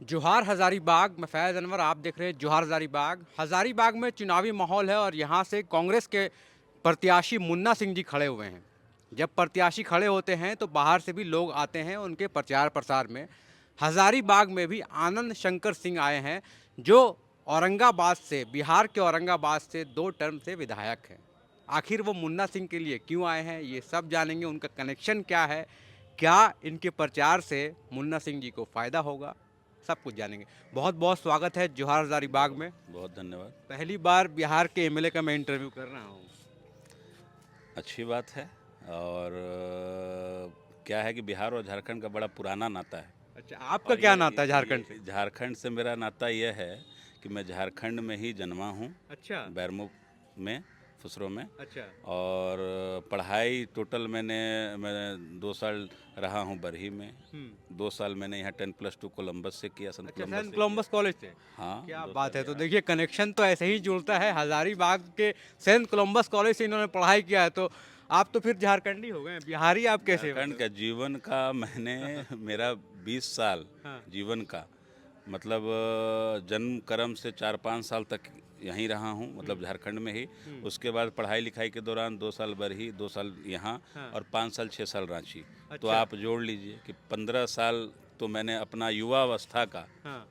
जोहार हज़ारीबाग। मैं फैज़ अनवर, आप देख रहे हैं जोहार हज़ारीबाग। हज़ारीबाग में चुनावी माहौल है और यहाँ से कांग्रेस के प्रत्याशी मुन्ना सिंह जी खड़े हुए हैं। जब प्रत्याशी खड़े होते हैं तो बाहर से भी लोग आते हैं उनके प्रचार प्रसार में। हज़ारीबाग में भी आनंद शंकर सिंह आए हैं, जो औरंगाबाद से, बिहार के औरंगाबाद से 2 टर्म से विधायक हैं। आखिर वो मुन्ना सिंह के लिए क्यों आए हैं, ये सब जानेंगे। उनका कनेक्शन क्या है, क्या इनके प्रचार से मुन्ना सिंह जी को फ़ायदा होगा, सब कुछ जानेंगे। बहुत बहुत स्वागत है जोहार हज़ारीबाग में। बहुत धन्यवाद। पहली बार बिहार के एमएलए का मैं इंटरव्यू कर रहा हूँ। अच्छी बात है। और क्या है कि बिहार और झारखंड का बड़ा पुराना नाता है। अच्छा, आपका और क्या नाता है झारखंड से? झारखंड से मेरा नाता यह है कि मैं झारखंड में ही जन्मा हूँ, अच्छा। बैरमू में, फुसरो में। अच्छा। और पढ़ाई टोटल मैं 2 साल रहा हूँ बरही में। हम्म। 2 साल मैंने यहाँ 10+2 कोलंबस से किया, संत अच्छा, कोलंबस सेंट से किया। कोलंबस कॉलेज से। हाँ, क्या 2 बात साल है। तो यहाँ। देखिए, कनेक्शन तो ऐसे ही जुड़ता है। हज़ारीबाग के सेंट कोलंबस कॉलेज से इन्होंने पढ़ाई किया है, तो आप तो फिर झारखंडी हो गए। बिहारी आप कैसे, झारखंड मतलब? का जीवन का मैंने मेरा 20 साल हाँ। जीवन का मतलब जन्म कर्म से 4-5 साल तक यहीं रहा हूँ, मतलब हम्म। झारखंड में ही। हम्म। उसके बाद पढ़ाई लिखाई के दौरान 2 साल बरही, 2 साल यहाँ, हाँ। और 5 साल 6 साल रांची। तो अच्छा। आप जोड़ लीजिए कि 15 साल तो मैंने अपना युवा अवस्था का, हाँ।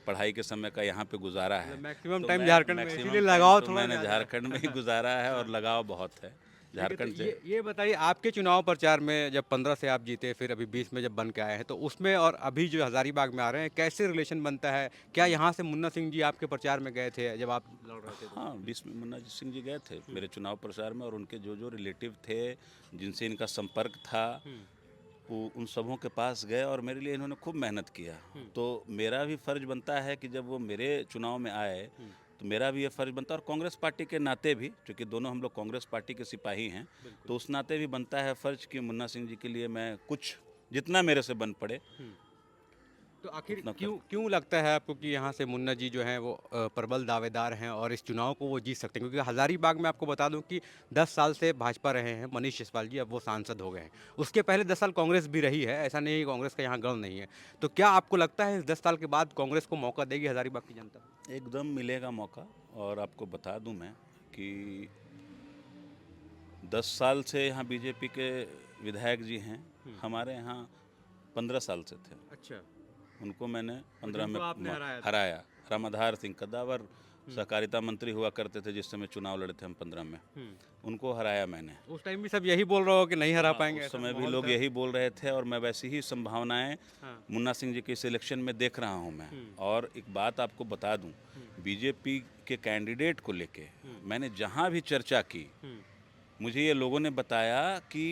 पढ़ाई के समय का यहाँ पे गुजारा मतलब है। मैक्सिमम तो टाइम मैं झारखंड में, इसीलिए मैक्सिमम टाइम लगाव तो थोड़ा मैंने ज़्यादा झारखंड में ही है। गुजारा है और हाँ। लगाव बहुत है ठीक है, तो झारखंड से। ये बताइए, आपके चुनाव प्रचार में जब 15 से आप जीते, फिर अभी 20 में जब बन के आए हैं, तो उसमें और अभी जो हज़ारीबाग में आ रहे हैं, कैसे रिलेशन बनता है? क्या यहाँ से मुन्ना सिंह जी आपके प्रचार में गए थे जब आप लड़ रहे थे तो? हाँ, 20 में मुन्ना जी सिंह जी गए थे हुँ। मेरे चुनाव प्रचार में, और उनके जो जो रिलेटिव थे, जिनसे इनका संपर्क था, हुँ। वो उन सबों के पास गए और मेरे लिए इन्होंने खूब मेहनत किया। हुँ। तो मेरा भी फ़र्ज़ बनता है कि जब वो मेरे चुनाव में आए, हुँ। तो मेरा भी ये फ़र्ज़ बनता है, और कांग्रेस पार्टी के नाते भी, क्योंकि दोनों हम लोग कांग्रेस पार्टी के सिपाही हैं, बिल्कुल। तो उस नाते भी बनता है फ़र्ज़ कि मुन्ना सिंह जी के लिए मैं कुछ, जितना मेरे से बन पड़े हुँ। तो आखिर उतना कर। क्यों क्यों लगता है आपको कि यहाँ से मुन्ना जी जो हैं वो प्रबल दावेदार हैं और इस चुनाव को वो जीत सकते हैं? क्योंकि हज़ारीबाग में आपको बता दूँ कि 10 साल से भाजपा रहे हैं मनीष जायसवाल जी, अब वो सांसद हो गए हैं। उसके पहले 10 साल कांग्रेस भी रही है, ऐसा नहीं है कि कांग्रेस का यहाँ गढ़ नहीं है। तो क्या आपको लगता है इस 10 साल के बाद कांग्रेस को मौका देगी हज़ारीबाग की जनता? एकदम मिलेगा मौका। और आपको बता दूं मैं कि 10 साल से यहाँ बीजेपी के विधायक जी हैं, हुँ। हमारे यहाँ 15 साल से थे। अच्छा। उनको मैंने और 15 जिनको में आपने हराया था? हराया। रामाधार सिंह कद्दावर हुँ। सहकारिता मंत्री हुआ करते थे जिस समय चुनाव लड़े थे हम 15 में, हुँ। उनको हराया मैंने। उस टाइम भी सब यही बोल रहे हो कि नहीं हरा हाँ, पाएँगे, उस ऐसा समय भी माहौल लोग था? यही बोल रहे थे, और मैं वैसी ही संभावनाएं हाँ। मुन्ना सिंह जी के सिलेक्शन में देख रहा हूं मैं। हुँ। और एक बात आपको बता दूं, हुँ। बीजेपी के कैंडिडेट को लेके हुँ। मैंने जहां भी चर्चा की, हुँ। मुझे ये लोगों ने बताया कि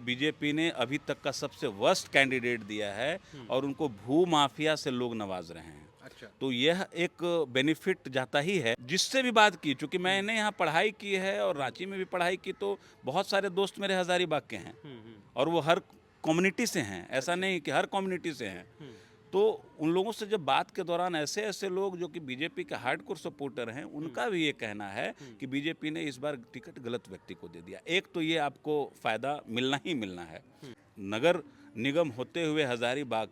बीजेपी ने अभी तक का सबसे वर्स्ट कैंडिडेट दिया है, हुँ। और उनको भू माफिया से लोग नवाज रहे हैं। अच्छा। तो यह एक बेनिफिट जाता ही है। जिससे भी बात की, चूंकि हुँ। मैंने यहाँ पढ़ाई की है और हुँ। रांची में भी पढ़ाई की, तो बहुत सारे दोस्त मेरे हज़ारीबाग के हैं, हुँ। हुँ। और वो हर कम्युनिटी से हैं, ऐसा अच्छा। नहीं कि हर कम्युनिटी से हैं। हुँ। तो उन लोगों से जब बात के दौरान ऐसे ऐसे लोग जो कि बीजेपी के हार्डकोर सपोर्टर हैं, हुँ। उनका भी ये कहना है हुँ। कि बीजेपी ने इस बार टिकट गलत व्यक्ति को दे दिया। एक तो ये आपको फ़ायदा मिलना ही मिलना है। हुँ। नगर निगम होते हुए हज़ारीबाग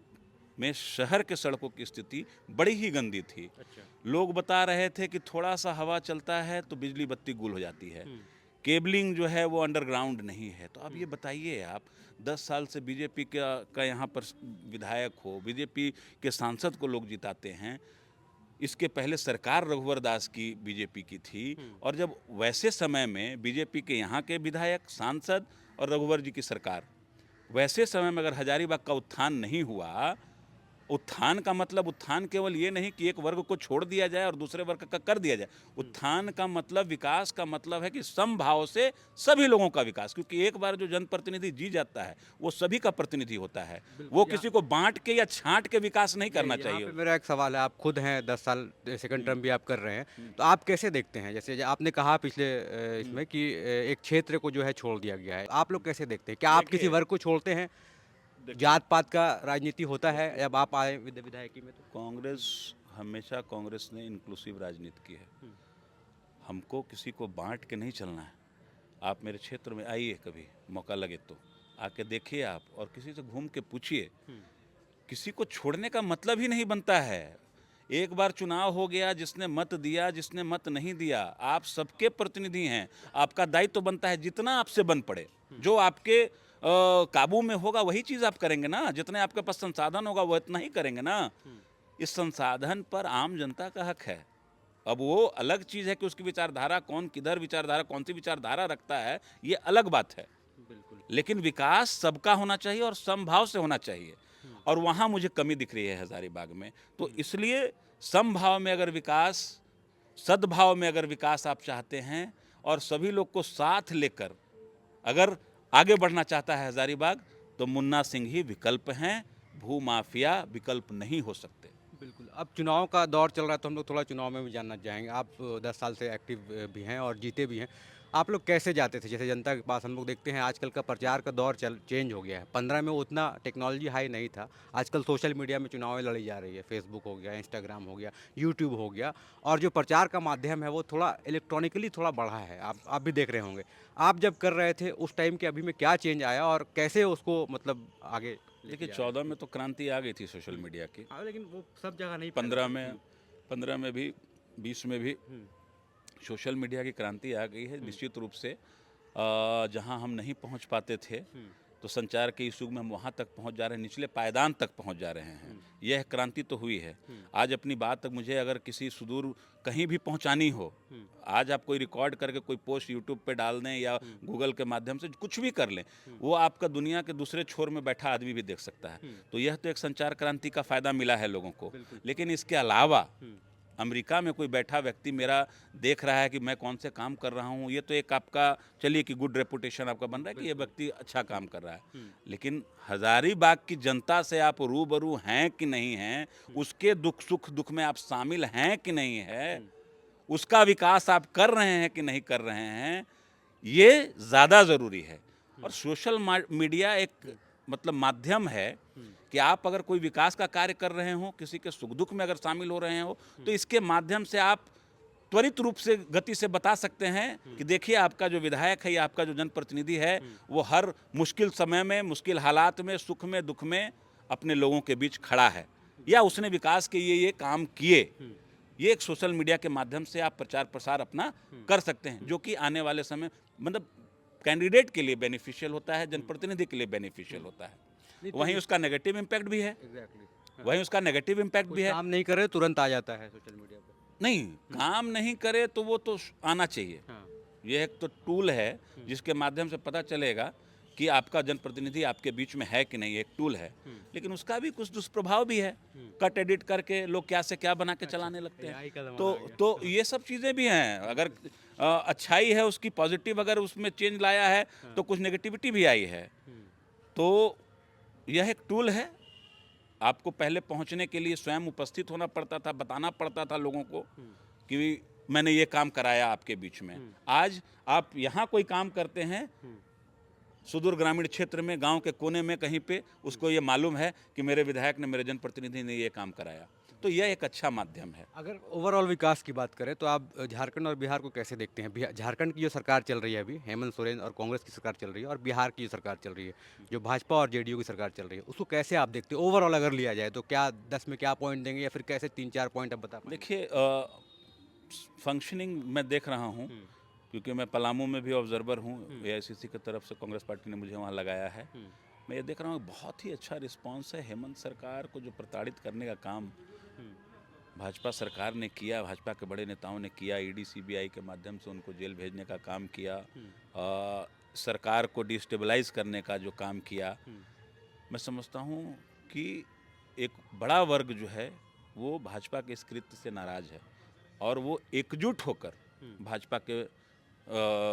में शहर के सड़कों की स्थिति बड़ी ही गंदी थी। अच्छा। लोग बता रहे थे कि थोड़ा सा हवा चलता है तो बिजली बत्ती गुल हो जाती है। हुँ। केबलिंग जो है वो अंडरग्राउंड नहीं है। तो अब हुँ। ये बताइए आप, 10 साल से बीजेपी का यहाँ पर विधायक हो, बीजेपी के सांसद को लोग जिताते हैं। इसके पहले सरकार रघुवर दास की बीजेपी की थी, हुँ। और जब वैसे समय में बीजेपी के यहाँ के विधायक, सांसद और रघुवर जी की सरकार, वैसे समय में अगर हजारीबाग का उत्थान नहीं हुआ, उत्थान का मतलब, उत्थान केवल ये नहीं कि एक वर्ग को छोड़ दिया जाए और दूसरे वर्ग का कर दिया जाए। हुँ। उत्थान का मतलब, विकास का मतलब है कि समभाव से सभी लोगों का विकास। क्योंकि एक बार जो जनप्रतिनिधि जी जाता है, वो सभी का प्रतिनिधि होता है। बिल्कुल। वो यहाँ किसी को बांट के या छांट के विकास नहीं करना नहीं, यहाँ पे चाहिए। मेरा एक सवाल है। आप खुद हैं 10 साल, सेकंड हम्म, टर्म भी आप कर रहे हैं। हम्म, तो आप कैसे देखते हैं? जैसे आपने कहा पिछले हम्म। इसमें कि एक क्षेत्र को जो है छोड़ दिया गया है। आप लोग कैसे देखते हैं? क्या आप किसी देखिए, वर्ग को छोड़ते हैं? देखिए, जात-पात का राजनीति होता है देखिए, जब आप आए विधायकी में तो? कांग्रेस, हमेशा कांग्रेस ने इंक्लूसिव राजनीति की है। हुँ। हमको किसी को बांट के नहीं चलना है। आप मेरे क्षेत्र में आइए, कभी मौका लगे तो आके देखिए आप, और किसी से घूम के पूछिए हुँ। किसी को छोड़ने का मतलब ही नहीं बनता है। एक बार चुनाव हो गया, जिसने मत दिया, जिसने मत नहीं दिया, आप सबके प्रतिनिधि हैं। आपका दायित्व तो बनता है जितना आपसे बन पड़े, जो आपके काबू में होगा वही चीज़ आप करेंगे ना। जितने आपके पास संसाधन होगा वो इतना ही करेंगे ना। इस संसाधन पर आम जनता का हक है। अब वो अलग चीज़ है कि उसकी विचारधारा कौन किधर विचारधारा कौन सी विचारधारा रखता है, ये अलग बात है। बिल्कुल। लेकिन विकास सबका होना चाहिए और समभाव से होना चाहिए, और वहाँ मुझे कमी दिख रही है हजारीबाग में। तो इसलिए समभाव में अगर विकास, सद्भाव में अगर विकास आप चाहते हैं और सभी लोग को साथ लेकर अगर आगे बढ़ना चाहता है हजारीबाग, तो मुन्ना सिंह ही विकल्प हैं। भूमाफिया विकल्प नहीं हो सकते। बिल्कुल, अब चुनाव का दौर चल रहा है तो हम लोग थोड़ा चुनाव में भी जानना चाहेंगे। आप 10 साल से एक्टिव भी हैं और जीते भी हैं। आप लोग कैसे जाते थे? जैसे जनता के पास हम लोग देखते हैं आजकल का प्रचार का दौर चेंज हो गया है। 15 में उतना टेक्नोलॉजी हाई नहीं था। आजकल सोशल मीडिया में चुनावें लड़ी जा रही है। फेसबुक हो गया, इंस्टाग्राम हो गया, यूट्यूब हो गया, और जो प्रचार का माध्यम है वो थोड़ा इलेक्ट्रॉनिकली थोड़ा बढ़ा है। आप भी देख रहे होंगे। आप जब कर रहे थे उस टाइम के अभी में क्या चेंज आया और कैसे उसको मतलब आगे लेके देखिए, जा रहे 14 हैं? में तो क्रांति आ गई थी सोशल मीडिया की। हाँ, लेकिन वो सब जगह नहीं फैल 15 रही है। में 15 में भी, 20 में भी सोशल मीडिया की क्रांति आ गई है। निश्चित रूप से जहां हम नहीं पहुंच पाते थे, तो संचार के इस युग में हम वहां तक पहुंच जा रहे हैं, निचले पायदान तक पहुंच जा रहे हैं। यह क्रांति तो हुई है। आज अपनी बात तक मुझे अगर किसी सुदूर कहीं भी पहुंचानी हो, आज आप कोई रिकॉर्ड करके कोई पोस्ट यूट्यूब पे डाल दें या गूगल के माध्यम से कुछ भी कर लें, वो आपका दुनिया के दूसरे छोर में बैठा आदमी भी देख सकता है। तो यह तो एक संचार क्रांति का फायदा मिला है लोगों को। लेकिन इसके अलावा अमेरिका में कोई बैठा व्यक्ति मेरा देख रहा है कि मैं कौन से काम कर रहा हूँ, ये तो एक आपका, चलिए कि गुड रेपुटेशन आपका बन रहा है कि ये व्यक्ति अच्छा काम कर रहा है। लेकिन हजारीबाग की जनता से आप रूबरू हैं कि नहीं हैं, उसके दुख सुख दुख में आप शामिल हैं कि नहीं है, उसका विकास आप कर रहे हैं कि नहीं कर रहे हैं, ये ज़्यादा ज़रूरी है। और सोशल मीडिया एक मतलब माध्यम है कि आप अगर कोई विकास का कार्य कर रहे हो, किसी के सुख दुख में अगर शामिल हो रहे हो, तो इसके माध्यम से आप त्वरित रूप से गति से बता सकते हैं कि देखिए आपका जो विधायक है या आपका जो जनप्रतिनिधि है, वो हर मुश्किल समय में, मुश्किल हालात में, सुख में दुख में अपने लोगों के बीच खड़ा है, या उसने विकास के ये काम किए। ये एक सोशल मीडिया के माध्यम से आप प्रचार प्रसार अपना कर सकते हैं, जो कि आने वाले समय मतलब कैंडिडेट के लिए बेनिफिशियल होता है, जनप्रतिनिधि के लिए बेनिफिशियल होता है। वहीं उसका नेगेटिव इम्पैक्ट भी है। वहीं उसका नेगेटिव इम्पैक्ट भी है। काम नहीं करे तुरंत आ जाता है सोशल मीडिया पे। नहीं, काम नहीं करे तो वो तो आना चाहिए। हाँ। यह एक तो टूल है जिसके माध्यम से पता चलेगा कि आपका जनप्रतिनिधि आपके बीच में है कि नहीं, एक टूल है। लेकिन उसका भी कुछ दुष्प्रभाव भी है। कट एडिट करके लोग क्या से क्या बना के चलाने लगते AI का हैं। ज़माना आ गया। तो ये सब चीज़ें भी हैं। अगर अच्छाई है उसकी, पॉजिटिव अगर उसमें चेंज लाया है, तो कुछ नेगेटिविटी भी आई है। तो यह एक टूल है। आपको पहले पहुंचने के लिए स्वयं उपस्थित होना पड़ता था, बताना पड़ता था लोगों को कि मैंने ये काम कराया आपके बीच में। आज आप यहाँ कोई काम करते हैं, सुदूर ग्रामीण क्षेत्र में, गांव के कोने में कहीं पे, उसको ये मालूम है कि मेरे विधायक ने, मेरे जनप्रतिनिधि ने ये काम कराया। तो यह एक अच्छा माध्यम है। अगर ओवरऑल विकास की बात करें तो आप झारखंड और बिहार को कैसे देखते हैं? झारखंड की जो सरकार चल रही है अभी, हेमंत सोरेन और कांग्रेस की सरकार चल रही है, और बिहार की जो सरकार चल रही है, जो भाजपा और जेडीयू की सरकार चल रही है, उसको कैसे आप देखते हैं? ओवरऑल अगर लिया जाए तो क्या 10 में क्या पॉइंट देंगे, या फिर कैसे 3-4 पॉइंट आप बता पाएंगे? देखिए, फंक्शनिंग मैं देख रहा हूँ, क्योंकि मैं पलामू में भी ऑब्जर्वर हूँ। एआईसीसी की तरफ से कांग्रेस पार्टी ने मुझे वहाँ लगाया है। मैं ये देख रहा हूँ बहुत ही अच्छा रिस्पांस है। हेमंत सरकार को जो प्रताड़ित करने का काम भाजपा सरकार ने किया, भाजपा के बड़े नेताओं ने किया, ईडी सीबीआई के माध्यम से उनको जेल भेजने का काम किया, सरकार को डिस्टेबलाइज करने का जो काम किया, मैं समझता हूँ कि एक बड़ा वर्ग जो है वो भाजपा के इस कृत्य से नाराज है, और वो एकजुट होकर भाजपा के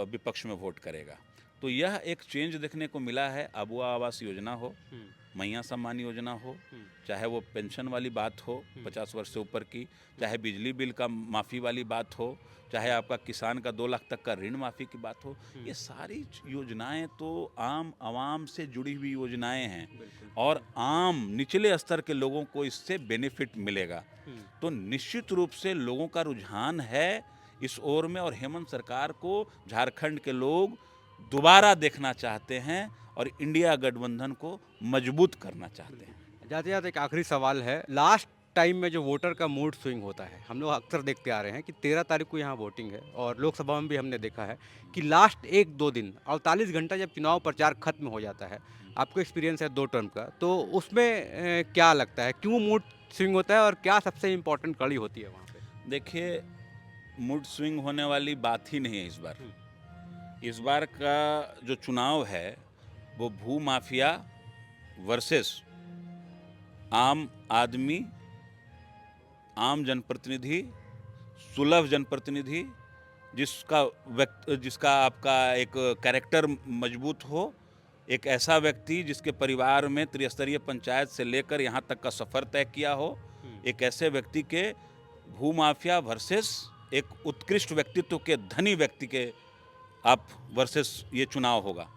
विपक्ष में वोट करेगा। तो यह एक चेंज देखने को मिला है। अबुआ आवास योजना हो, मैया सम्मान योजना हो, चाहे वो पेंशन वाली बात हो 50 वर्ष से ऊपर की, चाहे बिजली बिल का माफ़ी वाली बात हो, चाहे आपका किसान का 2 लाख तक का ऋण माफ़ी की बात हो, ये सारी योजनाएं तो आम आवाम से जुड़ी हुई योजनाएं हैं, और आम निचले स्तर के लोगों को इससे बेनिफिट मिलेगा। तो निश्चित रूप से लोगों का रुझान है इस ओर में, और हेमंत सरकार को झारखंड के लोग दोबारा देखना चाहते हैं और इंडिया गठबंधन को मजबूत करना चाहते हैं। जाते जाते एक आखिरी सवाल है, लास्ट टाइम में जो वोटर का मूड स्विंग होता है, हम लोग अक्सर देखते आ रहे हैं कि 13 तारीख को यहाँ वोटिंग है और लोकसभा में भी हमने देखा है कि लास्ट 1-2 दिन 48 घंटा जब चुनाव प्रचार खत्म हो जाता है, आपको एक्सपीरियंस है 2 टर्म का, तो उसमें क्या लगता है, क्यों मूड स्विंग होता है और क्या सबसे इम्पोर्टेंट कड़ी होती है वहाँ पे? देखिए, मूड स्विंग होने वाली बात ही नहीं है इस बार। इस बार का जो चुनाव है वो भू माफिया वर्सेस आम आदमी, आम जनप्रतिनिधि, सुलभ जनप्रतिनिधि, जिसका आपका एक कैरेक्टर मजबूत हो, एक ऐसा व्यक्ति जिसके परिवार में त्रिस्तरीय पंचायत से लेकर यहाँ तक का सफ़र तय किया हो, एक ऐसे व्यक्ति के भूमाफिया वर्सेस एक उत्कृष्ट व्यक्तित्व के धनी व्यक्ति के आप वर्सेस ये चुनाव होगा।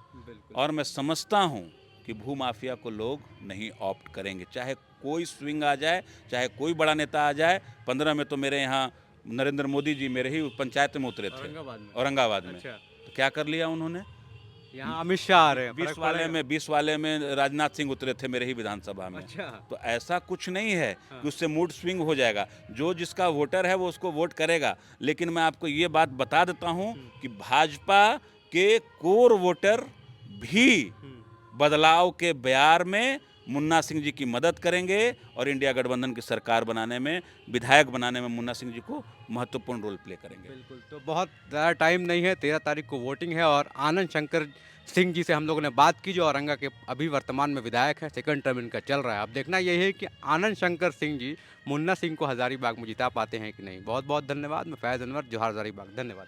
और मैं समझता हूँ कि भूमाफिया को लोग नहीं ऑप्ट करेंगे, चाहे कोई स्विंग आ जाए, चाहे कोई बड़ा नेता आ जाए। 15 में तो मेरे यहाँ नरेंद्र मोदी जी मेरे ही पंचायत में उतरे थे, औरंगाबाद में। अच्छा। तो क्या कर लिया उन्होंने? यहाँ अमित शाह आ रहे हैं, 20 वाले में राजनाथ सिंह उतरे थे मेरे ही विधानसभा में। अच्छा। तो ऐसा कुछ नहीं है कि उससे मूड स्विंग हो जाएगा। जो जिसका वोटर है वो उसको वोट करेगा। लेकिन मैं आपको ये बात बता देता हूँ कि भाजपा के कोर वोटर भी बदलाव के बयार में मुन्ना सिंह जी की मदद करेंगे और इंडिया गठबंधन की सरकार बनाने में, विधायक बनाने में मुन्ना सिंह जी को महत्वपूर्ण रोल प्ले करेंगे। बिल्कुल, तो बहुत ज़्यादा टाइम नहीं है, 13 तारीख को वोटिंग है और आनंद शंकर सिंह जी से हम लोगों ने बात की, जो औरंगा के अभी वर्तमान में विधायक हैं, सेकंड टर्म इनका चल रहा है। अब देखना यही है कि आनंद शंकर सिंह जी मुन्ना सिंह को हज़ारीबाग में जिता पाते हैं कि नहीं। बहुत बहुत धन्यवाद। मैं फैज़ अनवर, जोहार हज़ारीबाग। धन्यवाद।